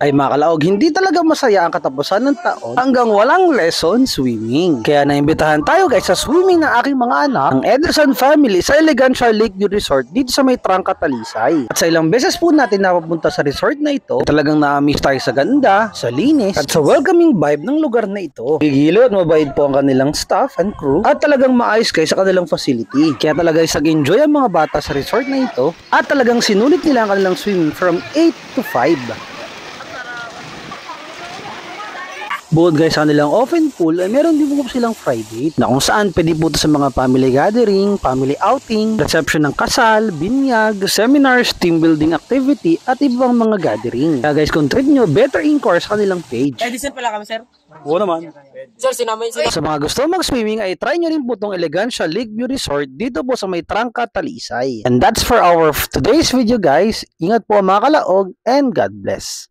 Ay mga kalaog, hindi talaga masaya ang katapusan ng taon hanggang walang lesson swimming. Kaya naimbitahan tayo guys sa swimming ng aking mga anak, ang Ederson family sa Elegantia Lakeview Resort dito sa may Trangka, Talisay. At sa ilang beses po natin napapunta sa resort na ito, talagang na-miss tayo sa ganda, sa linis, at sa welcoming vibe ng lugar na ito. Gigilo at mabait po ang kanilang staff and crew at talagang maayos kayo sa kanilang facility. Kaya talaga nag-enjoy ang mga bata sa resort na ito at talagang sinulit nila ang kanilang swimming from 8 to 5. Bukod guys sa kanilang open pool, ay meron din po silang private na kung saan pwede po sa mga family gathering, family outing, reception ng kasal, binyag, seminars, team building activity, at ibang mga gathering. Kaya guys, kung trip nyo, better inquire sa kanilang page. Edison pala kami, sir. Oo naman. Sir, sinamayin sila. Sa mga gusto mag-swimming ay try nyo rin po itong Elegantia Lakeview Resort dito po sa may Trangka, Talisay. And that's for our today's video guys. Ingat po mga kalaog and God bless.